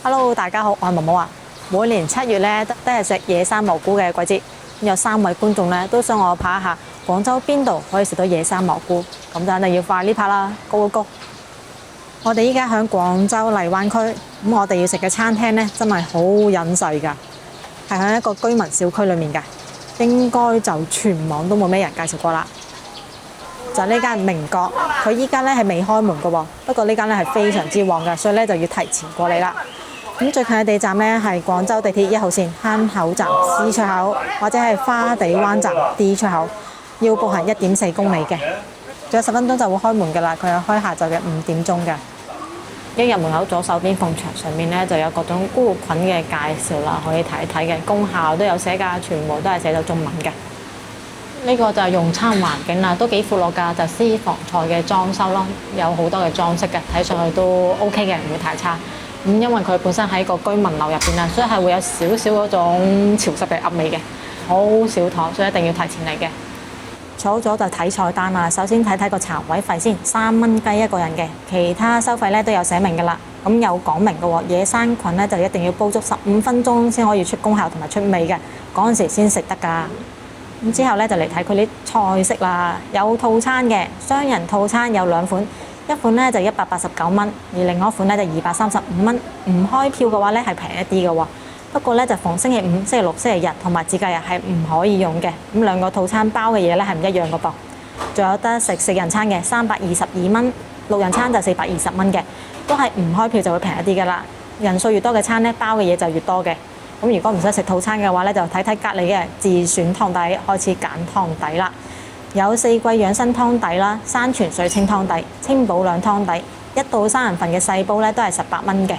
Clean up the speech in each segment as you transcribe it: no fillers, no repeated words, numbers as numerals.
Hello，大家好，我係毛毛啊。每年7月咧都係食野生蘑菇嘅季節，有3位觀眾咧都想我拍一下廣州邊度可以食到野生蘑菇，咁就肯定要快啲拍啦，Go Go Go！我哋依家喺廣州荔灣區，咁我哋要食嘅餐廳咧真係好隱世㗎，係喺一個居民小區裡面㗎，應該就全網都冇咩人介紹過啦。就呢間明閣，佢依家咧係未開門㗎喎，不過呢間咧係非常之旺㗎，所以咧就要提前過嚟啦。咁最近嘅地站咧係廣州地鐵1號線坑口站 C 出口，或者係花地灣站 D 出口，要步行1.4公里嘅。仲有10分鐘就會開門㗎啦，佢係開下晝嘅5點鐘㗎。一入門口左手邊埲牆上面咧就有各種菇菌嘅介紹啦，可以睇一睇嘅，功效都有寫㗎，全部都係寫到中文嘅。呢個就係用餐環境啦，都幾闊落㗎，就私房菜嘅裝修咯，有好多嘅裝飾嘅，睇上去都 OK 嘅，唔會太差。因為佢本身喺個居民樓入邊啊，所以係會有少少嗰種潮濕嘅噏味嘅，好少枱，所以一定要提前嚟嘅。坐好咗就睇菜單啦，首先睇睇個茶位費先，3蚊雞一個人嘅，其他收費咧都有寫明㗎啦。咁有講明嘅喎，野生菌咧就一定要煲足15分鐘先可以出功效同埋出味嘅，嗰陣時先食得㗎。咁之後咧就嚟睇佢啲菜式啦，有套餐嘅，雙人套餐有2款，一款咧就189蚊，而另外一款咧就235蚊。唔開票嘅話咧係平一啲嘅喎，不過咧就逢星期5、星期6、星期日同埋節假日係唔可以用嘅。咁兩個套餐包嘅嘢咧係唔一樣嘅噃。仲有得食4人餐嘅322蚊，6人餐就420蚊嘅，都係唔開票就會平一啲㗎啦。人數越多嘅餐咧，包嘅嘢就越多嘅。咁如果唔使食套餐嘅話咧，就睇睇隔離嘅自選湯底，開始揀湯底啦。有4季養生湯底啦、山泉水清湯底、清補涼湯底，1到3人份嘅細煲咧都係18蚊嘅。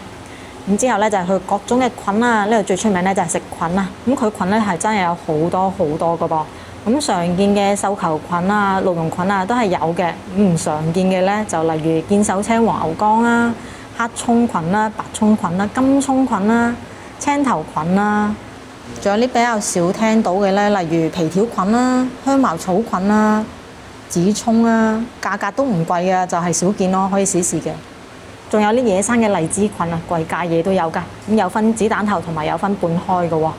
咁之後咧就係佢各種嘅菌啊，呢度最出名咧就係食菌啊。咁佢菌咧係真係有好多好多嘅噃。咁常見嘅繡球菌啊、鹿茸菌啊都係有嘅。唔常見嘅咧就例如見手青黃牛綱啦、黑葱菌啦、白葱菌啦、金葱菌啦、青頭菌啦，仲有啲比較少聽到嘅咧，例如皮條菌啦、香茅草菌啦、紫葱啦，價格都唔貴嘅，就係少見咯，可以試試嘅。仲有啲野生嘅荔枝菌啊，貴價嘢都有㗎。咁有分子彈頭同埋有分半開嘅喎，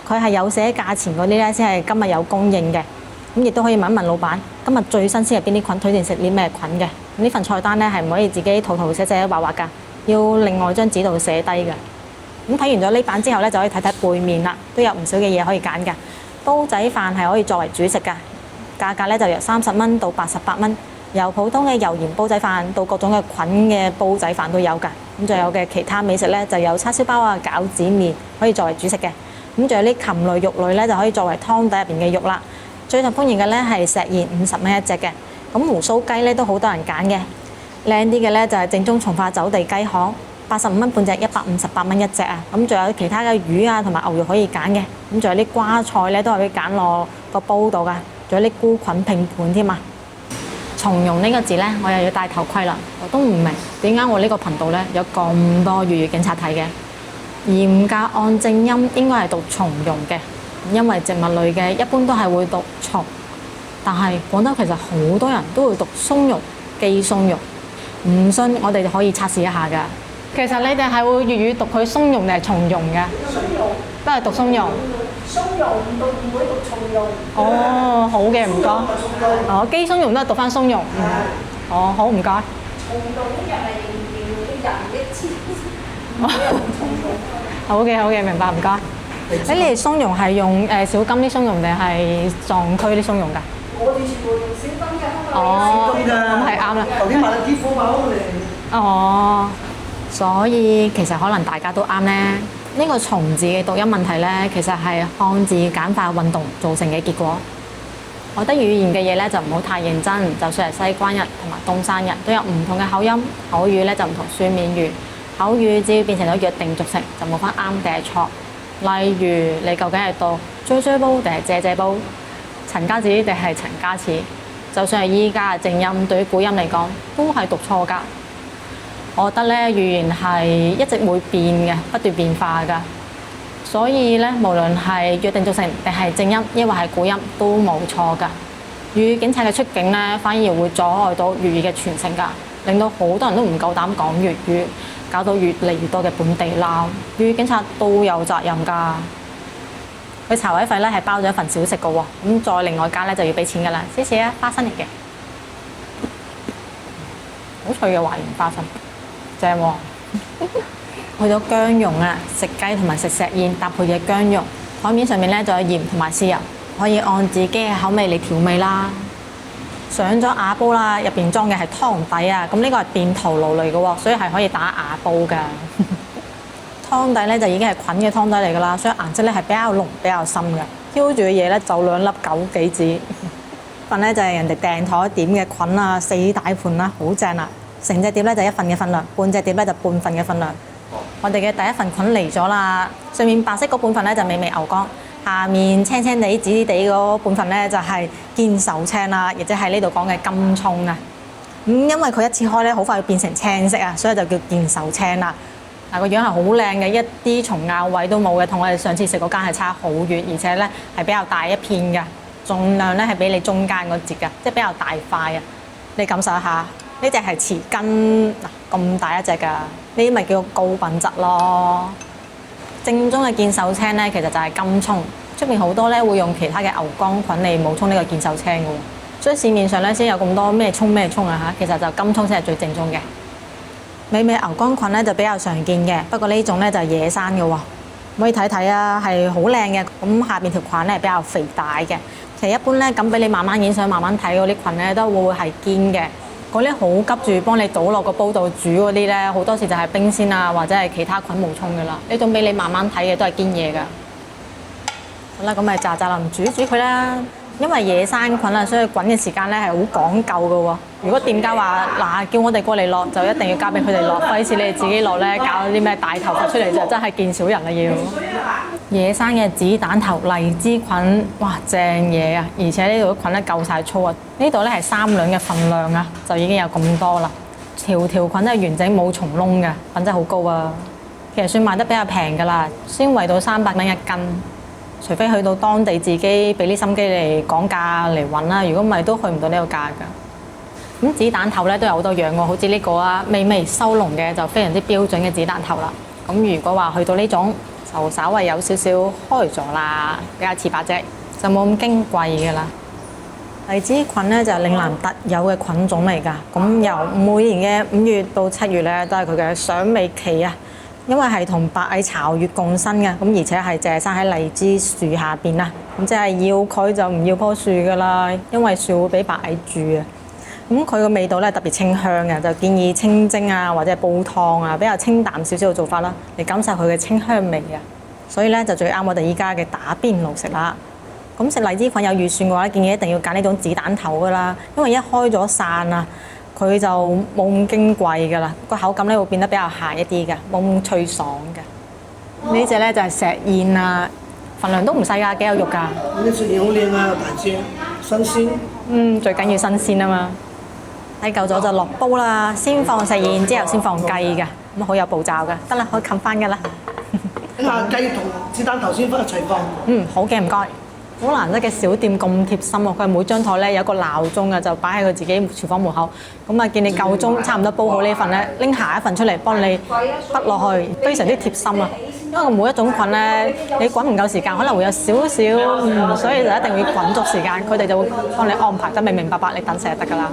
佢係有寫價錢嗰啲咧，先係今日有供應嘅。咁亦都可以問一問老闆，今日最新鮮係邊啲菌，推薦食啲咩菌嘅。呢份菜單咧係唔可以自己塗寫畫畫㗎，要另外張紙度寫低㗎。咁睇完咗呢版之後咧，就可以睇睇背面啦，都有唔少嘅嘢可以揀㗎。煲仔飯係可以作為主食㗎，價格咧就由30蚊到88蚊，由普通嘅油鹽煲仔飯到各種嘅菌嘅煲仔飯都有㗎。咁仲有嘅其他美食咧，就有叉燒包啊、餃子麵可以作為主食嘅。咁仲有啲禽類肉類咧，就可以作為湯底入邊嘅肉啦。最受歡迎嘅咧係石莧50蚊一隻嘅，咁鬍鬚雞咧都好多人揀嘅。靚啲嘅咧就係正宗從化走地雞項。85蚊半隻，158蚊一隻啊！咁仲有其他嘅魚啊，同埋牛肉可以揀嘅。咁仲有啲瓜菜咧，都係可以揀落個煲度噶。仲有啲菇菌拼盤添啊！從容呢個字咧，我又要戴頭盔啦。我都唔明點解我呢個頻道咧有咁多粵語警察睇嘅。嚴格按正音應該係讀從容嘅，因為植物類嘅一般都係會讀從，但係廣州其實好多人都會讀松茸、雞松茸。唔信我哋就可以測試一下㗎。其實你哋係會粵語讀佢松茸定係從容嘅？松茸都係讀松茸。松茸唔會讀從容。哦，好嘅，唔該。哦，雞松茸都係讀翻松茸。哦，好，唔該。從容又係形容啲人嘅知識。好嘅，好嘅，明白，唔該。你哋松茸係用小金啲松茸定係藏區啲松茸㗎？我哋全部用小金嘅。哦，咁係啱啦。頭先買咗啲火爆嚟。哦。所以其實可能大家都啱呢。呢個蟲字嘅讀音問題呢，其實係漢字簡化運動造成嘅結果。我覺得語言嘅嘢呢，就唔好太認真，就算係西關人同埋東山人都有唔同嘅口音，口語呢就唔同書面語。口語只要變成咗約定俗成，就冇分啱定係錯。例如你究竟係讀追追煲定係借借煲，陳家子定係陳家似，就算係依家嘅正音，對於古音嚟講都係讀錯㗎。我覺得咧語言係一直會變嘅，不斷變化㗎。所以咧，無論係約定俗成定係正音，抑或係古音，都冇錯㗎。粵語警察嘅出境咧，反而會阻礙到粵語嘅傳承㗎，令到好多人都唔夠膽講粵語。搞到越嚟越多嘅本地撈。粵語警察都有責任㗎。佢茶位費咧係包咗一份小食嘅喎，咁再另外加咧就要俾錢㗎啦。謝謝啊，花生嚟嘅，好脆嘅華仁花生，正喎。去到薑蓉啊，食雞同埋食石燕搭配嘅薑蓉，台面上面咧就有鹽同埋豉油，可以按自己嘅口味嚟調味啦。上咗瓦煲啦，入邊裝嘅係湯底啊，咁呢個係電陶爐嚟嘅喎，所以係可以打瓦煲㗎。湯底咧就已經係滾嘅湯底嚟㗎啦，所以顏色咧係比較濃、比較深嘅。挑住嘅嘢咧就2粒枸杞子，份咧就係人哋訂台點嘅菌啊，4大盤啦，好正啦！成隻碟咧就1份嘅份量，半隻碟咧就半份嘅份量。我哋嘅第一份菌嚟咗啦，上面白色嗰半份咧就美味牛肝，下面青青地、紫紫地嗰半份咧就係見手青啦，亦即係呢度講嘅金葱啊。因為佢一切開咧好快會變成青色啊，所以就叫見手青啦。嗱，個樣係好靚嘅，一啲蟲咬位都冇嘅，同我哋上次食嗰間係差好遠，而且咧係比較大一片嘅，重量咧係比你中間嗰節嘅，即係比較大塊啊！你感受一下，呢隻係匙羹嗱咁大一隻㗎，呢啲咪叫高品質咯。正宗嘅見手青咧，其實就係金葱，出面好多咧會用其他嘅牛肝菌嚟冒充呢個見手青嘅喎，所以市面上咧先有咁多咩葱啊嚇，其實就金葱先係最正宗嘅。美味牛肝菌咧就比較常見嘅，不過呢種咧就係野生嘅喎，可以睇睇啊，係好靚嘅。咁下邊條菌咧係比較肥大嘅。其實一般咧咁俾你慢慢影相、慢慢睇嗰啲菌咧都會係堅嘅。嗰啲好急住幫你倒落個煲度煮嗰啲咧，好多時就係冰鮮啊或者係其他菌冒充嘅啦。呢種俾你慢慢睇嘅都係堅嘢㗎。好啦，咁咪喳喳淋煮佢啦。因為野生菌啊，所以滾嘅時間咧係好講究嘅喎。如果店家話嗱叫我哋過嚟落，就一定要交俾佢哋落，費事你哋自己落咧，搞啲咩大頭佛出嚟就真係見少人啦要。野生嘅子彈頭荔枝菌，哇正嘢啊！而且呢度啲菌咧夠晒粗啊！呢度咧係3兩嘅份量啊，就已經有咁多啦。條菌都係完整冇蟲窿嘅，品質好高啊！其實算賣得比較平㗎啦，先圍到300蚊一斤。除非去到當地自己俾啲心機嚟講價嚟揾啦，如果唔係都去唔到呢個價㗎。咁子彈頭咧都有好多樣喎，好似呢個啊，微微收籠嘅就非常之標準嘅子彈頭啦。咁如果話去到呢種就稍微有少少開咗啦，比較似把隻，就冇咁矜貴㗎啦。荔枝菌咧就係嶺南特有嘅菌種嚟㗎，咁由每年嘅5月到7月咧都係佢嘅賞味期啊。因為係同白蟻巢穴共生嘅，咁而且係淨係生喺荔枝樹下邊啦，咁即係要佢就唔要棵樹㗎啦，因為樹會俾白蟻住啊。咁佢個味道咧特別清香嘅，就建議清蒸啊或者係煲湯啊，比較清淡少少嘅做法啦，嚟感受佢嘅清香味啊。所以咧就最啱我哋依家嘅打邊爐食啦。咁食荔枝菌有預算嘅話，建議一定要揀呢種子彈頭㗎啦，因為一開咗散啊。佢就冇咁矜貴㗎啦，個口感咧會變得比較鹹一啲嘅，冇咁脆爽嘅。呢隻咧就係石燕啊，份量都唔細㗎，幾有肉㗎。呢隻燕好靚啊，大隻，新鮮。最緊要新鮮啊嘛。睇夠咗就落煲啦，先放石燕，之後先放雞㗎，咁好有步驟㗎。得啦，可以冚翻㗎啦。等下雞同子彈頭先一齊放。好嘅，唔該。好難得嘅小店咁貼心喎，佢每張台咧有個鬧鐘啊，就擺喺佢自己廚房門口。咁啊，見你夠鐘，差唔多煲好呢份咧，拎下一份出嚟幫你畢落去，非常之貼心啊！因為每一種菌咧，你滾唔夠時間，可能會有少少，所以就一定要滾足時間。佢哋就會幫你安排得明明白白，你等食就得㗎啦。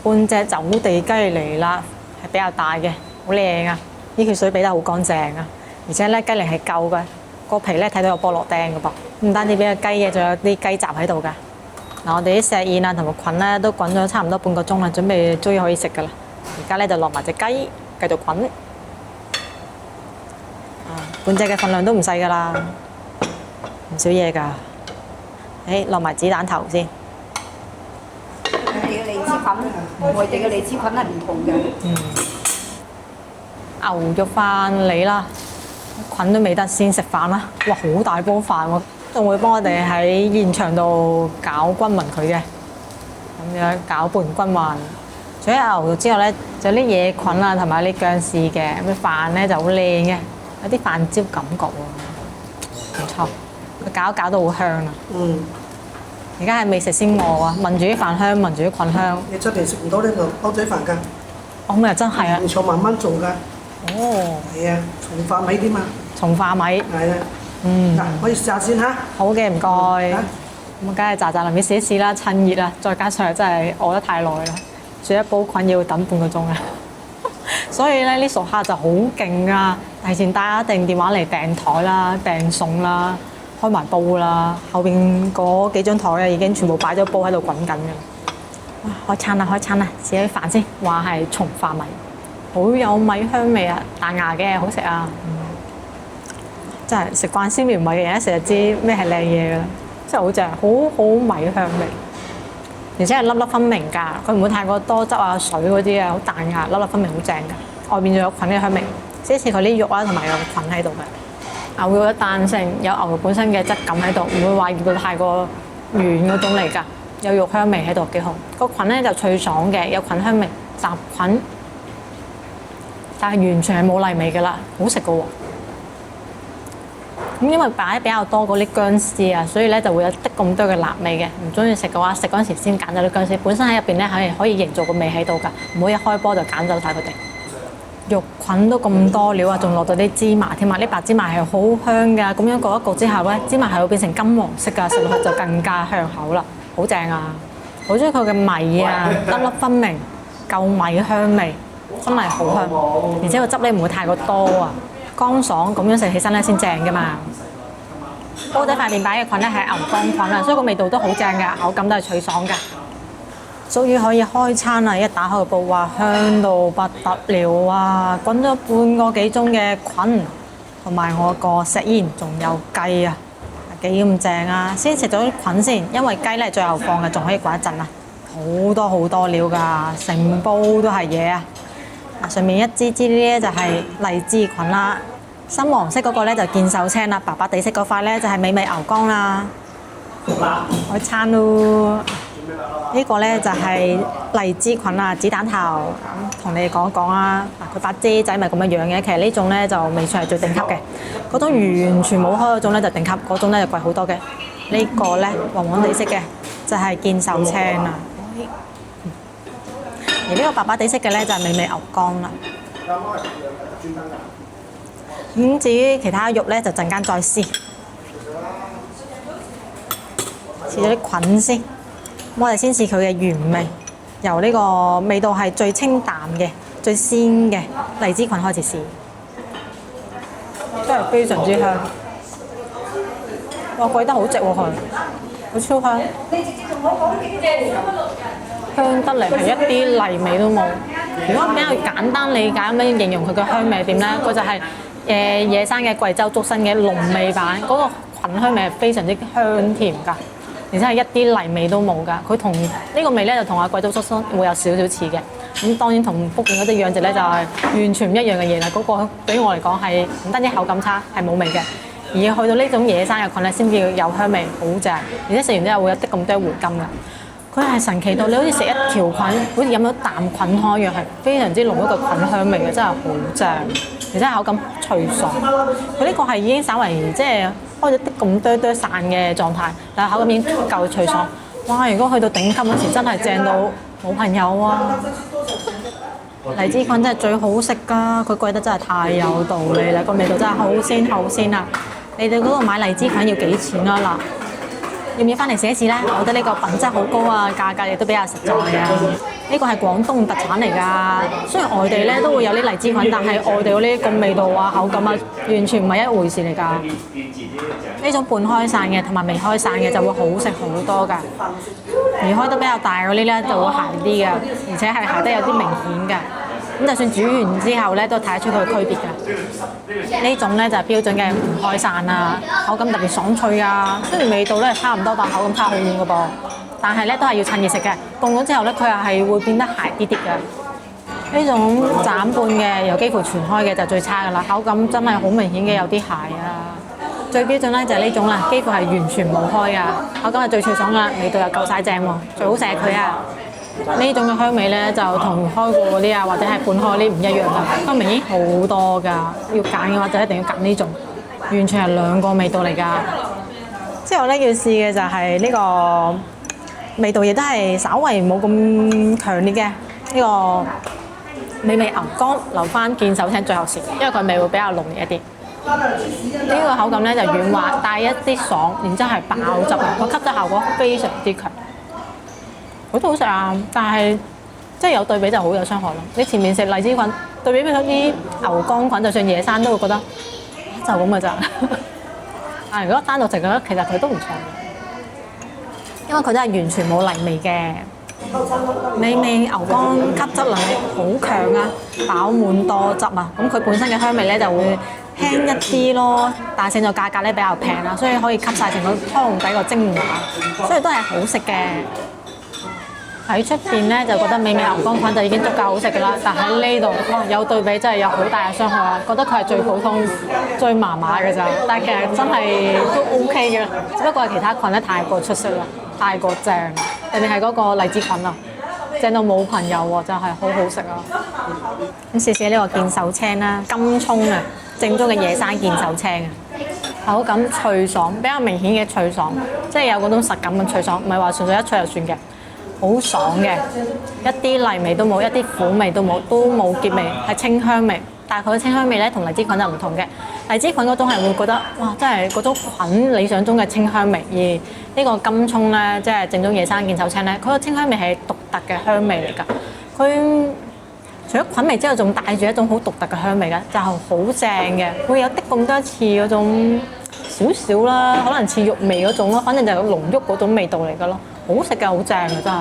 半隻走地雞嚟啦，係比較大嘅，好靚啊！呢條水俾得好乾淨啊，而且咧雞齡係夠嘅。個皮咧睇到有菠蘿釘嘅噃，唔單止俾個雞嘅，仲有啲雞雜喺度㗎。嗱，我哋啲石燕啊同埋菌咧都滾咗差唔多半個鐘啦，準備終於可以食㗎啦。而家咧就落埋隻雞，繼續滾。半隻嘅份量都唔細㗎啦，唔少嘢㗎。落埋子彈頭先。我哋嘅荔枝菌，外地嘅荔枝菌係唔同嘅。牛肉飯嚟啦！菌都未得，先食飯啦！哇，好大煲飯喎，仲會幫我哋喺現場度攪均勻佢嘅，咁樣攪拌均勻。除咗牛肉之後咧，就有啲野菌啊，同埋啲薑絲嘅，咁飯咧就好靚嘅，有啲飯焦感覺喎，唔錯。佢攪到好香啊！而家係未食先餓啊，聞住啲飯香，聞住啲菌香。你出嚟食唔到呢個煲仔飯㗎？咁又真係啊！唔錯，慢慢做㗎。哦，係啊，從化米添嘛。從化米。係啊。嗱，可以試下先嚇。好嘅，唔該。咁啊梗係喳喳臨尾試一試啦，趁熱啊！再加上真係餓得太耐啦，煮一煲菌要等半個鐘啊！所以咧，啲熟客就好勁啊！提前打定電話嚟訂台啦、訂餸啦、開埋煲啦，後邊嗰幾張台啊已經全部擺咗煲喺度滾緊嘅。哇！開餐啦，開餐啦！試下啲飯先，話係從化米，好有米香味啊，彈牙嘅，好食啊！真係食慣鮮苗米嘅人一食就知咩係靚嘢㗎啦，真係好正，好米香味，而且係粒粒分明㗎，佢唔會太過多汁啊、水嗰啲啊，好彈牙，粒粒分明，好正㗎。外邊仲有菌嘅香味，即係佢啲肉啦同埋有菌喺度嘅。牛肉嘅彈性有牛肉本身嘅質感喺度，唔會話熱到太過軟嗰種嚟㗎，有肉香味喺度幾好。個菌咧就脆爽嘅，有菌香味，雜菌，但係完全係冇泥味㗎啦，好食㗎喎。咁因為擺比較多嗰啲薑絲啊，所以咧就會有啲咁多嘅辣味嘅。唔中意食嘅話，食嗰陣時先揀咗啲薑絲，本身喺入邊咧係可以營造個味喺度㗎，唔好一開波就揀走晒佢哋。肉菌都咁多料啊，仲落到啲芝麻添啊！啲白芝麻係好香㗎，咁樣焗一焗之後咧，芝麻係會變成金黃色㗎，食落去就更加香口啦，好正啊！好中意佢嘅米啊，粒粒分明，夠米香味，真係好香，而且個汁咧唔會太過多啊。乾爽咁樣食起身咧先正㗎嘛！煲仔飯店擺嘅菌咧係牛肝菌啊，所以個味道都好正㗎，口感都係脆爽㗎。終於可以開餐啦！一打開個煲，哇，香到不得了啊！滾咗半個幾鐘嘅菌，同埋我個石煙，仲有雞啊，幾咁正啊！先食咗啲菌先，因為雞咧最後放嘅，仲可以滾一陣啊！好多料㗎，成煲都係嘢啊！上面一支支咧就係荔枝菌啦，深黃色嗰個咧就見手青啦，白白地色嗰塊咧就係美味牛肝啦。開餐咯！呢個咧就係荔枝菌啊，子彈頭，同你哋講一講啊。嗱，佢把遮仔咪咁樣樣嘅，其實呢種咧就未算係最頂級嘅，嗰種完全冇開嗰種咧就頂級，嗰種咧就貴好多嘅。呢個咧黃黃地色嘅就係見手青啊。而呢個白白地色嘅咧就係美味牛肝啦。咁至於其他肉咧就陣間再試。試咗啲菌先，我哋先試佢嘅原味，由呢個味道係最清淡嘅、最鮮嘅荔枝菌開始試，真係非常之香。哇，貴得好值喎佢，好超香。香得嚟係一啲泥味都冇。如果比較簡單理解咁樣形容佢嘅香味點咧，佢就係野生嘅貴州竹笙嘅濃味版，嗰個菌香味係非常之香甜㗎。而且係一啲泥味都冇㗎，佢同呢個味咧就同阿貴州竹笙會有少少似嘅。咁當然同福建嗰隻養殖咧就係完全唔一樣嘅嘢啦。嗰個對於我嚟講係唔單止口感差，係冇味嘅。而去到呢種野生嘅菌咧，先至有香味，好正。而且食完之後會有啲咁多回甘㗎。佢係神奇到你好似食一條菌，好似飲咗啖菌湯一樣，係非常之濃一個菌香味嘅，真係好正。而且口感脆爽。佢呢個係已經稍為即係開咗啲咁多散嘅狀態，但係口感已經夠脆爽。哇！如果去到頂級嗰時，真係正到冇朋友啊！荔枝菌真係最好食㗎，佢貴得真係太有道理啦，個味道真係好鮮好鮮啊！你哋嗰度買荔枝菌要幾錢啊？嗱，要唔要翻嚟試一試咧？我覺得呢個品質好高啊，價格亦都比較實在啊！呢個係廣東特產嚟㗎，雖然外地咧都會有啲荔枝菌，但係外地嗰啲咁味道啊、口感啊，完全唔係一回事嚟㗎。呢種半開散嘅同埋未開散嘅就會好食好多㗎，而開得比較大嗰啲咧就會鹹啲㗎，而且係鹹得有啲明顯㗎。咁就算煮完之後咧，都睇得出佢嘅區別㗎。呢種咧就係標準嘅唔開散啊，口感特別爽脆啊。雖然味道咧差唔多，但口感差好遠㗎噃。但係咧都係要趁熱食嘅，凍咗之後咧佢又係會變得鞋啲啲嘅。呢種斬半嘅又幾乎全開嘅就最差㗎啦，口感真係好明顯嘅有啲鞋啊。最標準咧就係呢種啦，幾乎係完全冇開㗎，口感係最脆爽㗎，味道又夠晒正喎，最好食係佢啊！呢種嘅香味咧就同開過嗰啲啊或者係半開嗰啲唔一樣㗎，香味已經好多㗎。要揀嘅話就一定要揀呢種，完全係兩個味道嚟㗎。之後咧要試嘅就係呢個味道，亦都係稍為冇咁強烈嘅呢個美味牛肝留翻見手青最後試，因為佢味會比較濃烈一啲。呢個口感咧就軟滑，帶一啲爽，然之後係爆汁啊！個吸汁效果非常之強，好都好食啊！但係即係有對比就好有傷害咯。你前面食荔枝菌，對比嗰啲牛肝菌，就算野生都會覺得就咁嘅咋。但係如果單獨食嘅，其實佢都唔錯嘅，因為佢都係完全冇泥味嘅。美味牛肝吸汁能力好強啊，飽滿多汁啊，咁佢本身嘅香味咧就會輕一啲咯，但係勝在價格咧比較平啦，所以可以吸晒成個湯底個精華，所以都係好食嘅。喺出邊咧就覺得美味牛肝菌就已經足夠好食㗎啦，但喺呢度哇有對比真係有好大嘅傷害啊！覺得佢係最普通、最麻麻嘅咋，但係其實真係都 OK 嘅，只不過係其他菌咧太過出色啦，太過正，特別係嗰個荔枝菌啊，正到冇朋友喎，就係好好食啊！咁試試呢個見手青啦，金蔥啊，正宗嘅野生見手青啊，口感脆爽，比較明顯嘅脆爽，即係有嗰種實感咁脆爽，唔係話純粹一脆就算嘅。好爽嘅，一啲泥味都冇，一啲苦味都冇，都冇澀味，係清香味。但係佢嘅清香味咧，同荔枝菌就唔同嘅。荔枝菌嗰種係會覺得，哇，真係嗰種菌理想中嘅清香味。而呢個金葱咧，即係正宗野生見手青咧，佢個清香味係獨特嘅香味嚟㗎。佢除咗菌味之後，仲帶住一種好獨特嘅香味嘅，就係好正嘅。會有啲咁多似嗰種少少啦，可能似肉味嗰種咯，反正就係濃郁嗰種味道嚟㗎咯。好食嘅，好正嘅真係。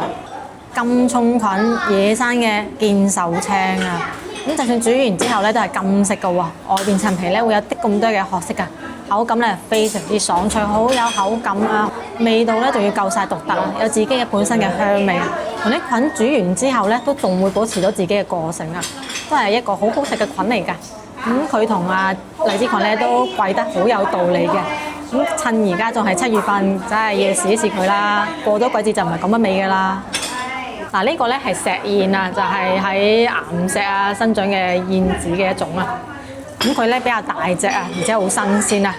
金葱菌野生嘅見手青啊，咁就算煮完之後咧都係金色嘅喎，外邊層皮咧會有啲咁多嘅褐色㗎，口感咧非常之爽脆，好有口感啊，味道咧仲要夠晒獨特啊，有自己嘅本身嘅香味，同啲菌煮完之後咧都仲會保持到自己嘅個性啊，都係一個好好食嘅菌嚟㗎。咁佢同荔枝菌咧都貴得好有道理嘅。咁趁而家仲係7月份，真係要試一試佢啦。過咗季節就唔係咁嘅味㗎啦。嗱，呢個咧係石燕啊，就係喺岩石啊生長嘅燕子嘅一種啊。咁佢咧比較大隻啊，而且好新鮮啊，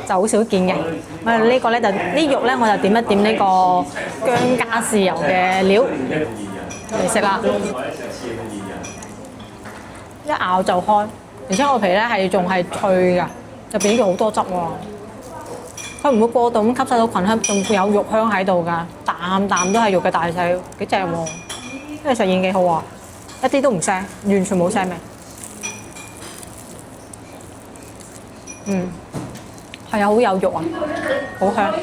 就好少見嘅。呢個咧就啲肉咧，我就點一點呢個薑加豉油嘅料嚟食啦。一咬就開，而且個皮咧係仲係脆㗎，入邊呢個好多汁喎。佢唔會過度咁吸收到菌香，仲會有肉香喺度㗎，啖啖都係肉嘅大細，幾正喎！呢個實驗幾好啊，一啲都唔腥，完全冇腥味。係啊，好有肉啊，好香。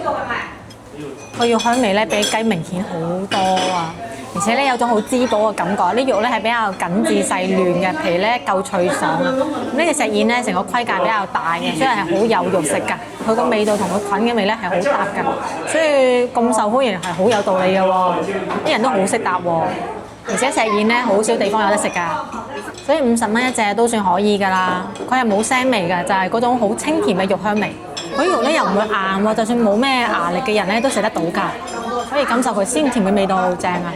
個肉香味咧比雞明顯好多啊，而且咧有種好滋補嘅感覺。啲肉咧係比較緊緻細嫩嘅，皮咧夠脆爽啊。咁呢隻石燕咧成個盔架比較大嘅，所以係好有肉食㗎。佢個味道同個菌嘅味咧係好搭㗎，所以咁受歡迎係好有道理嘅喎。啲人都好識搭喎，而且石燕咧好少地方有得食㗎，所以50蚊一隻都算可以㗎啦。佢係冇腥味㗎，就係嗰種好清甜嘅肉香味。佢肉咧又唔會硬喎，就算冇咩牙力嘅人咧都食得到㗎，可以感受佢鮮甜嘅味道，好正啊！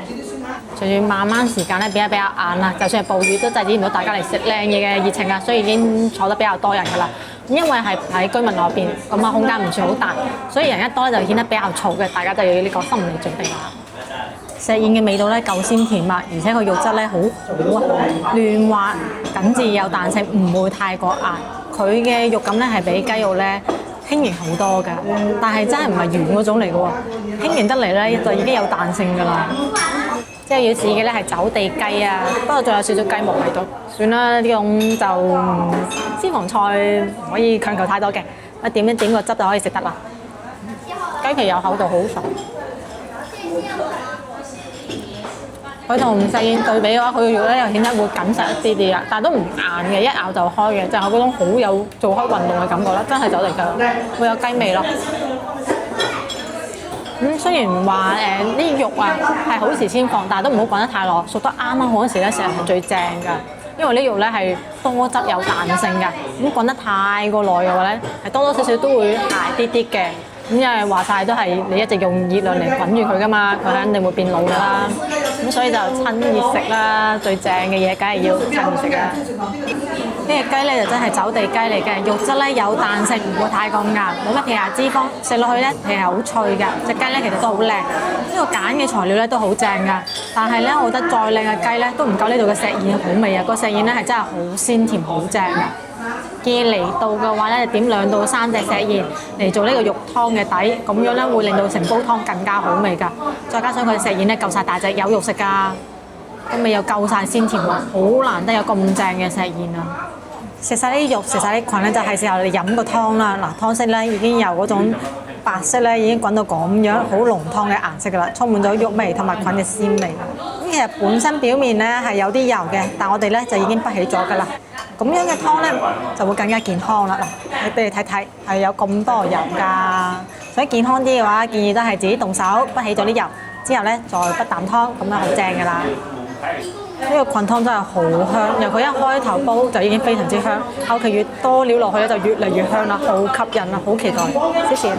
隨住慢慢時間咧變得比較硬啦，就算係暴雨都制止唔到大家嚟食靚嘢嘅熱情啊，所以已經坐得比較多人㗎啦。因為係喺居民嗰邊，咁啊空間唔算好大，所以人一多咧就顯得比較嘈嘅，大家就要呢個心理準備啦。石燕嘅味道咧夠鮮甜蜜，而且個肉質咧好好啊，嫩滑緊緻有彈性，唔會太過硬。佢嘅肉感咧係比雞肉咧輕盈好多㗎，但係真係唔係軟嗰種嚟嘅喎，輕盈得嚟咧就已經有彈性㗎啦。即係要試嘅咧係走地雞啊，不過仲有少少雞毛喺度，算啦，呢種就私房菜唔可以強求太多嘅，點一點個汁就可以食得啦。雞皮有厚度好爽。佢同石燕對比嘅話，佢嘅肉咧又顯得會緊實一啲啲啊，但係都唔硬嘅，一咬就開嘅，就係嗰種好有做開運動嘅感覺啦，真係走地雞，會有雞味咯。雖然話啲肉啊係好時先放，但係都唔好滾得太耐，熟得啱啱好嗰時咧，成日係最正㗎。因為啲肉咧係多汁有彈性㗎，咁滾得太過耐嘅話咧，係多多少少都會柴啲啲嘅。咁因為話晒都係你一直用熱量嚟滾住佢㗎嘛，佢肯定會變老㗎啦。咁所以就趁熱食啦，最正嘅嘢梗係要趁熱食啦。隻雞咧就真係走地雞嚟嘅，肉質咧有彈性，唔會太過硬，冇乜皮下脂肪，食落去咧皮係好脆嘅。隻雞咧其實都好靚，呢個揀嘅材料咧都好正㗎。但係咧，我覺得再靚嘅雞咧都唔夠呢度嘅石燕好味啊！個石燕咧係真係好鮮甜，好正㗎。建議嚟到嘅話咧，點2到3隻石燕嚟做呢個肉湯嘅底，咁樣咧會令到成煲湯更加好味㗎。再加上佢石燕咧夠晒大隻，有肉食㗎。咁味又夠晒鮮甜喎，好難得有咁正嘅石燕啊！食晒啲肉，食晒啲菌咧，就係時候你飲個湯啦。嗱，湯色咧已經由嗰種白色咧已經滾到咁樣好濃湯嘅顏色噶啦，充滿咗肉味同埋菌嘅鮮味。咁其實本身表面咧係有啲油嘅，但我哋咧就已經不起咗噶啦。咁樣嘅湯咧就會更加健康啦。嗱，你俾你睇睇，係有咁多油㗎。所以健康啲嘅話，建議都係自己動手不起咗啲油，之後咧再不啖湯，咁樣好正㗎啦。呢個菌湯真係好香，由佢一開頭煲就已經非常之香，後期越多料落去咧就越嚟越香啦，好吸引啊，好期待。謝謝。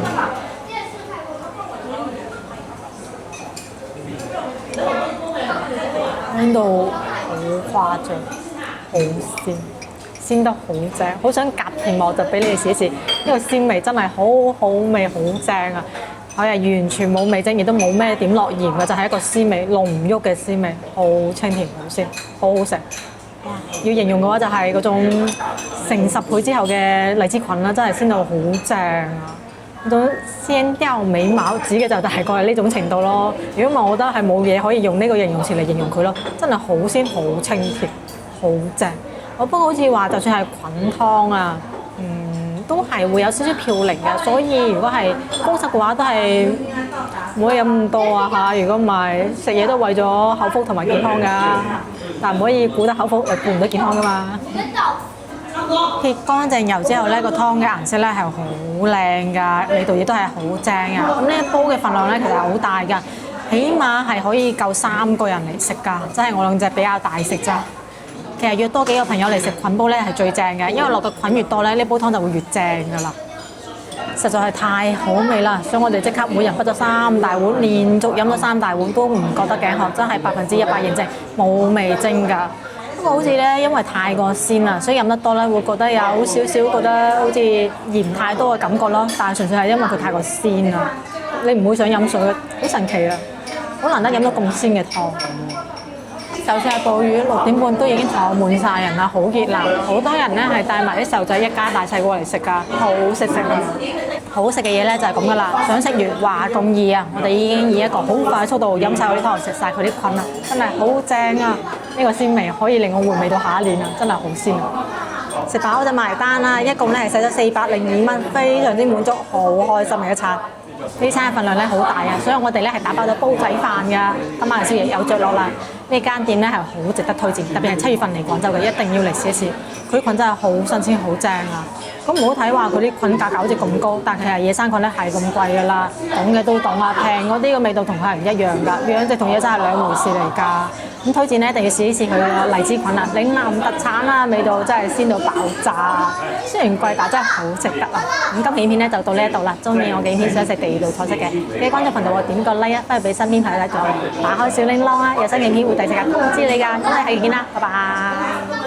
香到好誇張，好鮮，鮮得好正，好想夾片膜就俾你哋試一試。呢個鮮味真係好好味，好正啊！佢係完全冇味精，亦都冇咩點落鹽嘅，就係一個鮮味，濃郁嘅鮮味，好清甜，好鮮，好好食。哇！要形容嘅話就係嗰種成10倍之後嘅荔枝菌啦，真係鮮到好正啊！嗰種鮮掉美貌指嘅就大概係呢種程度咯。如果唔係，我覺得係冇嘢可以用呢個形容詞嚟形容佢咯，真係好鮮、好清甜、好正。不過好似話，就算係菌湯啊，都係會有少少嘌呤嘅，所以如果係高質嘅話，都係唔可以飲咁多啊嚇！如果唔係食嘢都為咗口福同埋健康㗎，但唔可以顧得口福又顧唔到健康㗎嘛。撇乾淨油之後咧，個湯嘅顏色咧係好靚㗎，味道亦都係好正啊！咁呢一煲嘅份量咧其實係好大㗎，起碼係可以夠3個人嚟食㗎，真係我2隻比較大食咋。其實約多幾個朋友嚟食菌煲咧係最正嘅，因為落嘅菌越多咧，呢煲湯就會越正㗎啦。實在係太好味啦，所以我哋即刻每人滗咗3大碗，連續飲咗3大碗都唔覺得頸渴，真係100%認證冇味精㗎。不過好似咧，因為太過鮮啦，所以飲得多咧會覺得有少少覺得好似鹽太多嘅感覺咯。但係純粹係因為佢太過鮮啦，你唔會想飲水，好神奇啊！好難得飲到咁鮮嘅湯。就算係暴雨6點半都已經坐滿晒人啦，好熱鬧，好多人咧係帶埋啲細路仔一家大細過嚟食㗎，好好食啊！好食嘅嘢咧就係咁㗎啦，想食完話咁易啊！我哋已經以一個好快嘅速度飲晒佢啲湯，食晒佢啲菌啦，真係好正啊！呢個鮮味可以令我回味到下一年啊，真係好鮮啊！食飽就埋單啦，一共咧係使咗402蚊，非常之滿足，好開心嘅一餐。呢餐嘅份量咧好大啊，所以我哋咧係打包咗煲仔飯㗎。今晚少爺有着落啦，呢間店咧係好值得推薦，特別係7月份嚟廣州嘅，一定要嚟試一試。佢啲菌真係好新鮮，好正啊！咁唔好睇話佢啲菌價格好似咁高，但係野生菌咧係咁貴㗎啦，懂嘅都懂啊，平嗰啲嘅味道同佢係唔一樣㗎，養殖同野生係兩回事嚟㗎。咁推薦咧一定要試一試佢嘅荔枝菌啦，嶺南特產啦，味道真係鮮到爆炸。雖然貴，但真係好值得啊！咁今期影片咧就到呢一度啦，中意我嘅影片想食第2道菜式嘅，記得關注頻道我點個 like 啊，翻去俾身邊朋友睇咗，打開小鈴鐺啊，有新影片會第時間通知你㗎。咁我哋下期見啦，拜拜。